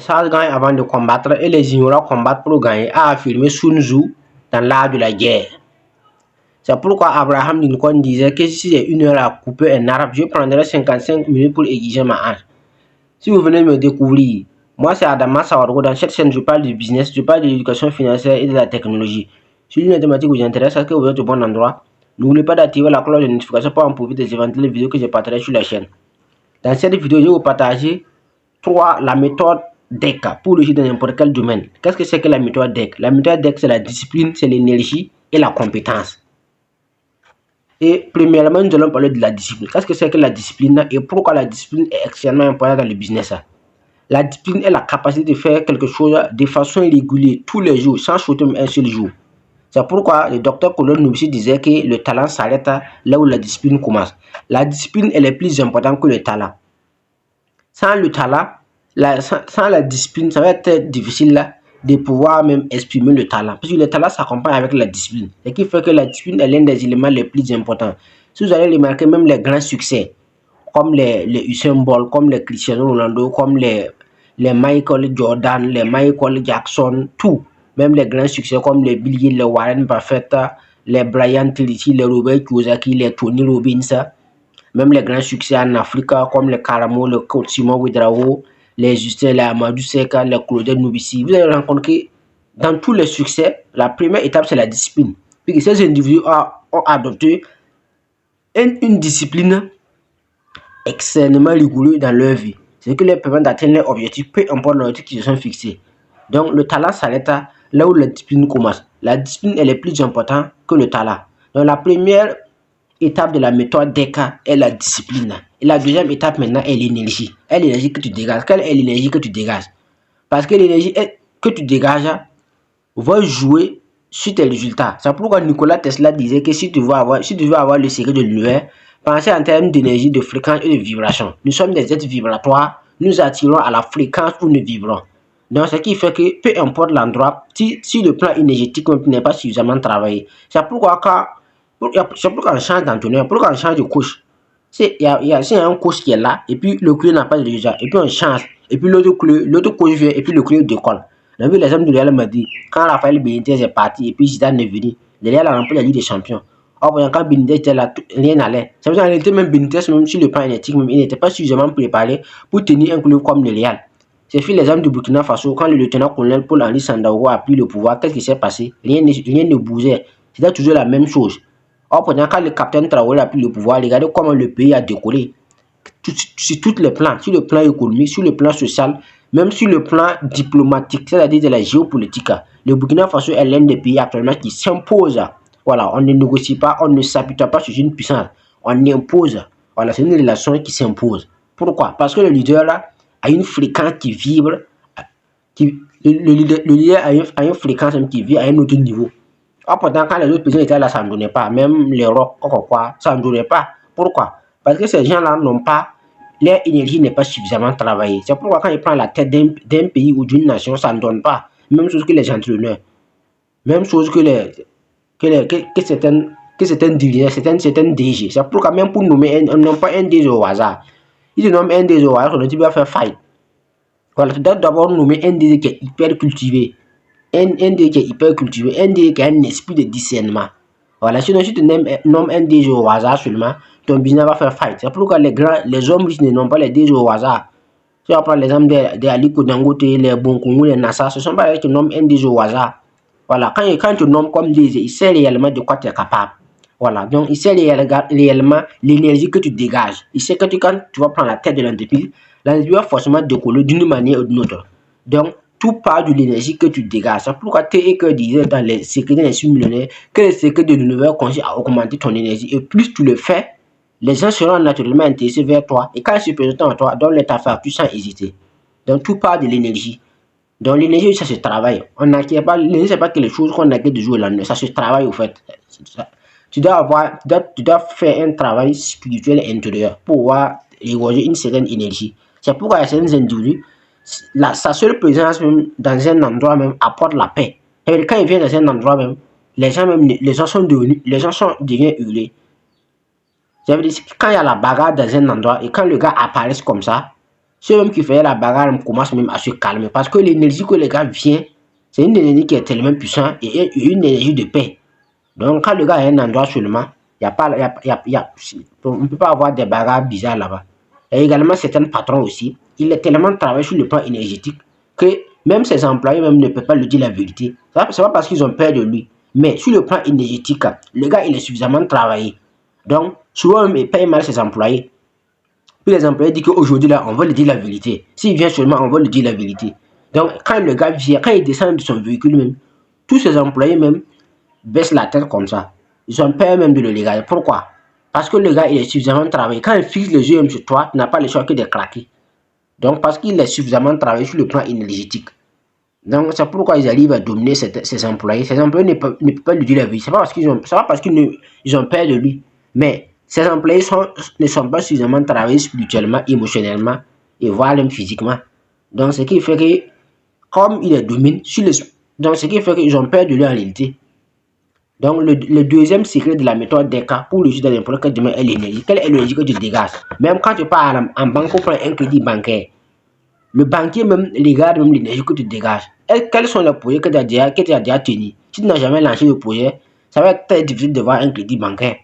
sages gagnent avant de combattre et les ignorants combattent pour gagner, a affirmé Sun Tzu dans l'art de la guerre. C'est pourquoi Abraham Lincoln disait que si j'ai 1 heure à couper un arbre, je prendrai 55 minutes pour aiguiser ma hache. Si vous venez de me découvrir, moi c'est Adama Sawargo. Dans cette chaîne, je parle du business, je parle de l'éducation financière et de la technologie. Si une thématique vous intéresse, est-ce que vous êtes au bon endroit? N'oubliez pas d'activer la cloche de notification pour en profiter des éventuelles vidéos que je partagerai sur la chaîne. Dans cette vidéo, je vais vous partager la méthode DEC pour réussir dans n'importe quel domaine. Qu'est-ce que c'est que la méthode DEC? La méthode DEC, c'est la discipline, c'est l'énergie et la compétence. Et premièrement, nous allons parler de la discipline. Qu'est-ce que c'est que la discipline et pourquoi la discipline est extrêmement importante dans le business? La discipline est la capacité de faire quelque chose de façon régulière tous les jours, sans sauter un seul jour. C'est pourquoi le docteur Colonel Nubisi disait que le talent s'arrête là où la discipline commence. La discipline elle est plus importante que le talent. Sans le talent, sans la discipline, ça va être difficile de pouvoir même exprimer le talent. Parce que le talent s'accompagne avec la discipline. Ce qui fait que la discipline est l'un des éléments les plus importants. Si vous allez remarquer, même les grands succès, comme les Usain Bolt, comme les Cristiano Ronaldo, comme les Michael Jordan, les Michael Jackson, tout. Même les grands succès comme les Bill Gates, les Warren Buffett, les Brian Tracy, les Robert Kiyosaki, les Tony Robbins. Même les grands succès en Afrique comme les Karamo, le coach Simon Ouedraogo, les Justin, les Amadou Seka, les Claude Nubisi. Vous allez rencontrer que dans tous les succès, la première étape c'est la discipline. Puis ces individus ont adopté une discipline extrêmement rigoureuse dans leur vie. C'est ce qui leur permet d'atteindre leurs objectifs, peu importe l'objectif qu'ils se sont fixés. Donc le talent s'arrête là où la discipline commence. La discipline elle est plus importante que le talent. Donc la première étape de la méthode DEC est la discipline. Et la deuxième étape maintenant est l'énergie. Est l'énergie que tu dégages. Quelle est l'énergie que tu dégages? Parce que l'énergie que tu dégages va jouer sur tes résultats. C'est pourquoi Nikola Tesla disait que si tu veux avoir le secret de l'univers, pensez en termes d'énergie, de fréquence et de vibration. Nous sommes des êtres vibratoires. Nous attirons à la fréquence où nous vibrons. Donc, ce qui fait que peu importe l'endroit, si le plan énergétique n'est pas suffisamment travaillé, c'est pourquoi on change d'entraîneur, pourquoi on change de coach. Il y a un coach qui est là, et puis le club n'a pas de résultat, et puis on change, et puis l'autre coach vient, et puis le club décolle. On a vu l'exemple de Real Madrid, quand Rafael Benitez est parti, et puis Zidane est venu, le Real a remporté la Ligue des Champions. Or, quand Benitez était là, rien n'allait. Ça veut dire qu'en réalité, même Benitez, même sur le plan énergétique, il n'était pas suffisamment préparé pour tenir un club comme le Real. C'est fait l'exemple du Burkina Faso, quand le lieutenant-colonel Paul-Henri Sandaogo a pris le pouvoir, qu'est-ce qui s'est passé? Rien ne bougeait. C'était toujours la même chose. Or, pendant quand le capitaine Traoré a pris le pouvoir, regardez comment le pays a décollé. Sur tous les plans, sur le plan économique, sur le plan social, même sur le plan diplomatique, c'est-à-dire de la géopolitique. Le Burkina Faso est l'un des pays actuellement qui s'impose. Voilà, on ne négocie pas, on ne s'appuie pas sur une puissance. On impose. Voilà, c'est une relation qui s'impose. Pourquoi? Parce que le leader là a une fréquence qui vibre, le leader a une fréquence qui vibre à un autre niveau. Or, pourtant, quand les autres personnes étaient là, ça ne donnait pas. Même les rocs, ça ne donnait pas. Pourquoi? Parce que ces gens-là n'ont pas, leur énergie n'est pas suffisamment travaillée. C'est pourquoi quand ils prennent la tête d'un pays ou d'une nation, ça ne donne pas. Même chose que les entraîneurs. Même chose que certains dirigeants, certains DG. C'est pourquoi même pour nommer non pas un DG au hasard. Ils se nomment un DG au hasard, tu vas faire faille. Voilà, tu dois d'abord nommer un DG qui est hyper cultivé. Un DG qui est hyper cultivé, un DG qui a un esprit de discernement. Voilà, sinon si tu nommes un DG au hasard seulement, ton business va faire faille. C'est pourquoi les hommes riches ne nomment pas les DG au hasard. Si on prend l'exemple des Aliko Dangote, les Bonkongo, les NASA, ce ne sont pas eux qui nomment un DG au hasard. Voilà, quand tu nommes comme DG, il sait réellement de quoi tu es capable. Voilà, donc il sait réellement l'énergie que tu dégages. Il sait que quand tu vas prendre la tête de l'entreprise va forcément décoller d'une manière ou d'une autre. Donc, tout part de l'énergie que tu dégages. C'est pourquoi T.E.K. disait dans les secrets des millionnaires que les secrets de l'univers consistent à augmenter ton énergie. Et plus tu le fais, les gens seront naturellement intéressés vers toi. Et quand ils se présentent à toi, donne-les ta facture sans hésiter. Donc, tout part de l'énergie. Donc, l'énergie, ça se travaille. On n'acquiert pas, l'énergie, ce n'est pas quelque chose qu'on acquiert du jour au lendemain. Ça se travaille, au fait. Tu dois faire un travail spirituel intérieur pour pouvoir égorger une certaine énergie. C'est pourquoi il y a certains individus, sa seule présence même dans un endroit même apporte la paix. Et quand il vient dans un endroit même, les gens sont deviennent hurlés. Ça veut dire quand il y a la bagarre dans un endroit et quand le gars apparaît comme ça, Ceux même qui faisaient la bagarre commencent même à se calmer parce que l'énergie que les gars vient, c'est une énergie qui est tellement puissante et une énergie de paix. Donc quand le gars est à un endroit seulement, on ne peut pas avoir des bagarres bizarres là-bas. Et également certains patrons aussi, il est tellement travaillé sur le plan énergétique que même ses employés même ne peuvent pas lui dire la vérité. C'est pas parce qu'ils ont peur de lui, mais sur le plan énergétique, le gars il est suffisamment travaillé. Donc souvent il paye mal ses employés. Puis les employés disent qu'aujourd'hui là on va lui dire la vérité. S'il vient seulement on va lui dire la vérité. Donc quand le gars vient, quand il descend de son véhicule même, tous ses employés même baissent la tête comme ça. Ils ont peur même de le légaliser. Pourquoi? Parce que le gars, il est suffisamment travaillé. Quand il fixe les yeux sur toi, tu n'as pas le choix que de craquer. Donc, parce qu'il est suffisamment travaillé sur le plan énergétique. Donc, c'est pourquoi ils arrivent à dominer ses employés. Ses employés ne peuvent pas lui dire la vie. C'est pas parce qu'ils ont peur de lui. Mais ses employés ne sont pas suffisamment travaillés spirituellement, émotionnellement et voire même physiquement. Donc, ce qui fait que, comme il est dominé, donc ce qui fait qu'ils ont peur de lui en réalité. Donc, le deuxième secret de la méthode DECA pour le jeu de n'importe quel domaine est l'énergie. Quelle est l'énergie que tu dégages? Même quand tu pars en banque pour prendre un crédit bancaire, le banquier même regarde même l'énergie que tu dégages. Et quels sont les projets que tu as déjà tenus? Si tu n'as jamais lancé le projet, ça va être très difficile de voir un crédit bancaire.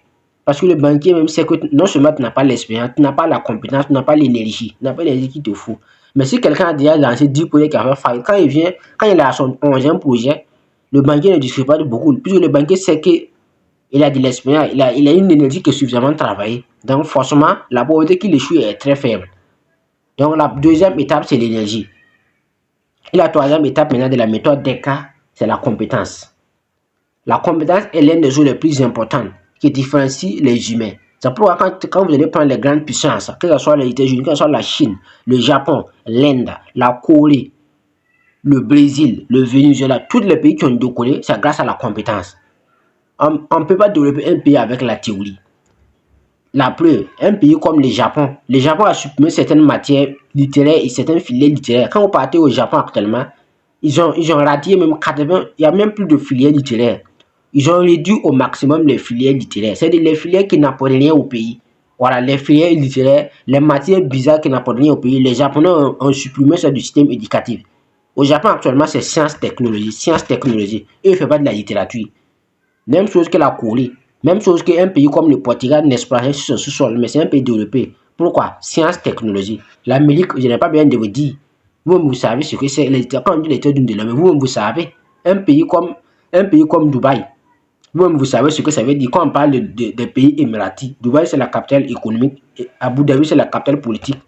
Parce que le banquier même sait que non seulement tu n'as pas l'expérience, tu n'as pas la compétence, tu n'as pas l'énergie, tu n'as pas l'énergie qui te faut. Mais si quelqu'un a déjà lancé 10 projets qui a fait faillite, quand il a son 11e projet, le banquier ne discute pas de beaucoup, puisque le banquier sait qu'il a de l'expérience, il a une énergie qui est suffisamment travaillée. Donc forcément, la probabilité qu'il échoue est très faible. Donc la deuxième étape, c'est l'énergie. Et la troisième étape maintenant de la méthode DECA, c'est la compétence. La compétence est l'un des choses les plus importantes qui différencie les humains. C'est pourquoi quand vous allez prendre les grandes puissances, que ce soit les États-Unis, que ce soit la Chine, le Japon, l'Inde, la Corée, le Brésil, le Venezuela, tous les pays qui ont décollé, c'est grâce à la compétence. On ne peut pas développer un pays avec la théorie. La preuve, un pays comme le Japon a supprimé certaines matières littéraires et certaines filières littéraires. Quand vous partez au Japon actuellement, ils ont radié même 80, il n'y a même plus de filières littéraires. Ils ont réduit au maximum les filières littéraires. C'est-à-dire les filières qui n'apportent rien au pays. Voilà, les filières littéraires, les matières bizarres qui n'apportent rien au pays. Les Japonais ont supprimé ça du système éducatif. Au Japon, actuellement, c'est sciences, technologie. Et il ne fait pas de la littérature. Même chose que la Corée. Même chose qu'un pays comme le Portugal n'exploite sur son sous-sol, mais c'est un pays développé. Pourquoi? Sciences, technologie. L'Amérique, je n'ai pas besoin de vous dire. Vous savez ce que c'est. Quand on dit les États-Unis de l'Amérique, vous savez. Un pays comme Dubaï. Vous savez ce que ça veut dire. Quand on parle des pays émiratis, Dubaï, c'est la capitale économique. Et Abu Dhabi, c'est la capitale politique.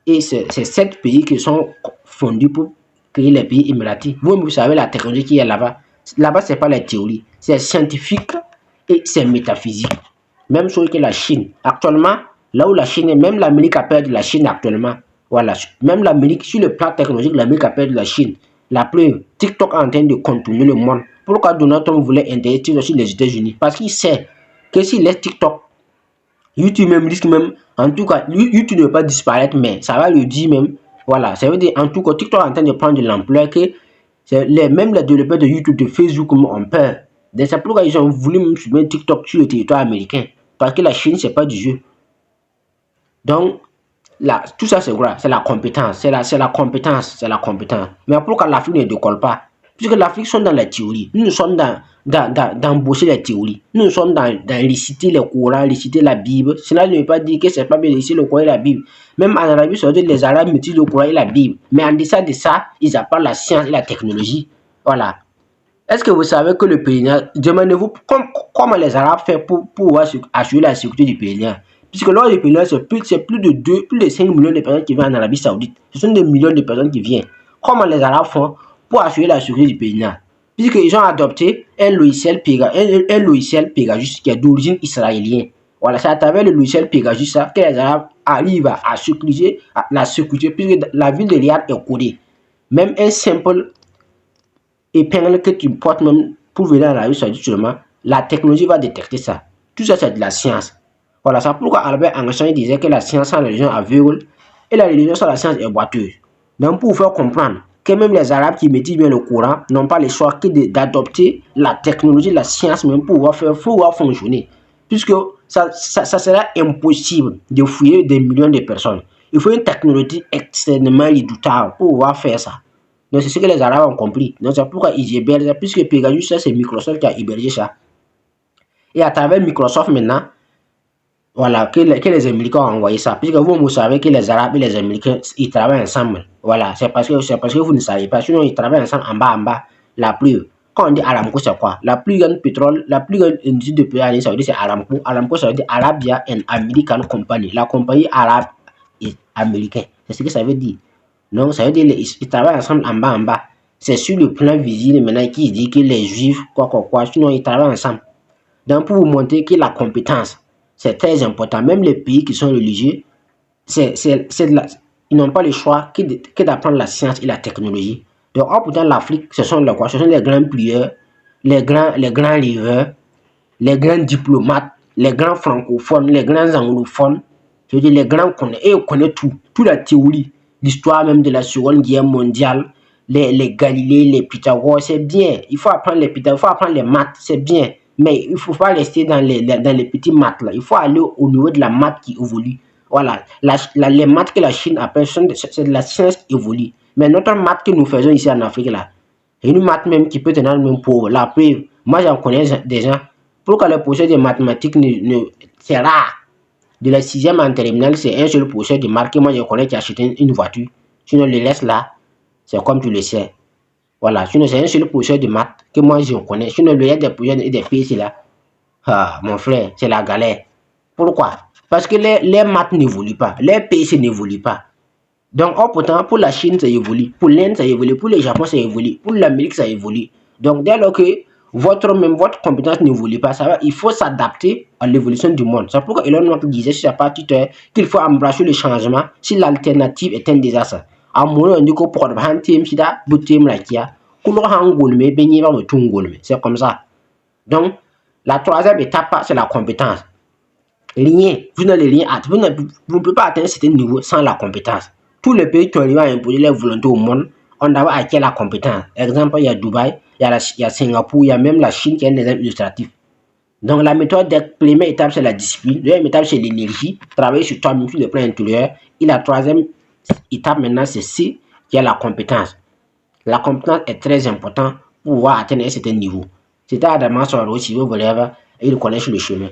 Et c'est 7 pays qui sont fondus pour créer les pays émiratis. Vous savez la technologie qui est là-bas. Là-bas, ce n'est pas la théorie. C'est scientifique et c'est métaphysique. Même chose que la Chine. Actuellement, là où la Chine est, même l'Amérique a perdu la Chine actuellement. Voilà. Même l'Amérique, sur le plan technologique, l'Amérique a perdu la Chine. La preuve, TikTok est en train de contourner le monde. Pourquoi Donald Trump voulait interdire sur les États-Unis? Parce qu'il sait que s'il laisse TikTok, YouTube même risque même, en tout cas, YouTube ne va pas disparaître, mais ça va le dire même. Voilà, ça veut dire en tout cas, TikTok est en train de prendre de l'ampleur que même les développeurs de YouTube, de Facebook ont peur. C'est pourquoi ils ont voulu même supprimer TikTok sur le territoire américain. Parce que la Chine, c'est pas du jeu. Donc, là, tout ça, c'est quoi? C'est la compétence. C'est la compétence. Mais pourquoi l'Afrique ne décolle pas? Puisque l'Afrique sont dans la théorie. Nous sommes dans bosser les théories. Nous sommes dans réciter les Corans, réciter la Bible. Cela ne veut pas dire que c'est pas bien de réciter le Coran et la Bible. Même en Arabie Saoudite, les Arabes maîtrisent le Coran et la Bible. Mais en deçà de ça, ils apprennent la science et la technologie. Voilà. Est-ce que vous savez que le pèlerinage, demandez-vous comment les Arabes font pour pouvoir assurer la sécurité du pèlerinage? Puisque lors du pèlerinage, c'est plus de 5 millions de personnes qui viennent en Arabie Saoudite. Ce sont des millions de personnes qui viennent. Comment les Arabes font pour assurer la sécurité du pèlerinage? Puisqu'ils ont adopté un logiciel Pegasus qui est d'origine israélienne. Voilà, c'est à travers le logiciel Pegasus que les Arabes arrivent à sécuriser la sécurité, puisque la ville de Riyad est codée. Même un simple épingle que tu portes même pour venir en Arabie Saoudite seulement, la technologie va détecter ça. Tout ça, c'est de la science. Voilà, c'est pourquoi Albert Einstein disait que la science sans la religion aveugle et la religion sans la science est boiteuse. Donc, pour vous faire comprendre que même les Arabes qui maîtrisent bien le Coran n'ont pas le choix que d'adopter la technologie, la science même pour pouvoir fonctionner. Puisque ça sera impossible de fouiller des millions de personnes. Il faut une technologie extrêmement redoutable pour pouvoir faire ça. Donc c'est ce que les Arabes ont compris. Donc c'est pourquoi ils hébergent, puisque Pegasus, ça c'est Microsoft qui a hébergé ça. Et à travers Microsoft maintenant, voilà, que les Américains ont envoyé ça. Puisque vous savez que les Arabes et les Américains, ils travaillent ensemble. Voilà, c'est parce que vous ne savez pas. Sinon, ils travaillent ensemble en bas. La pluie. Quand on dit Aramco, c'est quoi? La plus grande pétrole, la plus grande industrie de pétrole, ça veut dire c'est Aramco. Aramco, ça veut dire Arabia and American Company. La compagnie arabe et américaine. C'est ce que ça veut dire. Donc, ça veut dire qu'ils travaillent ensemble en bas. C'est sur le plan visible maintenant qui dit que les Juifs, quoi. Sinon, ils travaillent ensemble. Donc, pour vous montrer que la compétence, c'est très important. Même les pays qui sont religieux, ils n'ont pas le choix que d'apprendre la science et la technologie. Donc, pourtant, l'Afrique, ce sont les quoi? Ce sont les grands plieurs, les grands liveurs, les grands diplomates, les grands francophones, les grands anglophones. Je veux dire, les grands connaissent, et on connaît tout. Toute la théorie, l'histoire même de la Seconde Guerre mondiale, les Galilée, les Pythagore, c'est bien. Il faut apprendre les Pythagore, il faut apprendre les maths, c'est bien. Mais il ne faut pas rester dans les petits maths là. Il faut aller au niveau de la maths qui évolue. Voilà. Les maths que la Chine appelle, c'est de la science évolue. Mais notre maths que nous faisons ici en Afrique là, c'est une maths même qui peut tenir même pauvre. La preuve, moi j'en connais des gens. Pourquoi le professeur de mathématiques c'est rare. De la 6e en terminale, c'est un seul professeur de maths que moi je connais qui a acheté une voiture. Sinon le reste là, c'est comme tu le sais. Voilà, sinon c'est un seul professeur de maths que moi je connais. Sinon le reste des professeurs et des PC là, mon frère, c'est la galère. Pourquoi? Parce que les maths n'évoluent pas, les PC n'évoluent pas. Donc, pourtant, pour la Chine, ça évolue. Pour l'Inde, ça évolue. Pour le Japon, ça évolue. Pour l'Amérique, ça évolue. Donc, dès lors que votre compétence n'évolue pas, il faut s'adapter à l'évolution du monde. C'est pourquoi Elon Musk disait sur sa partie qu'il faut embrasser le changement si l'alternative est un désastre. C'est comme ça. Donc, la troisième étape, c'est la compétence. Rien. Vous ne pouvez pas atteindre un certain niveau sans la compétence. Tous les pays qui ont arrivé à imposer leur volonté au monde ont d'abord acquis la compétence. Exemple, il y a Dubaï, il y a Singapour, il y a même la Chine qui est un exemple illustratif. Donc la méthode de première étape, c'est la discipline. La deuxième étape, c'est l'énergie. Travailler sur toi-même, sur le plan intérieur. Et la troisième étape maintenant, c'est C, qui est la compétence. La compétence est très importante pour pouvoir atteindre un certain niveau. C'est à Adama Soro, si vous voulez, et il connaît le chemin.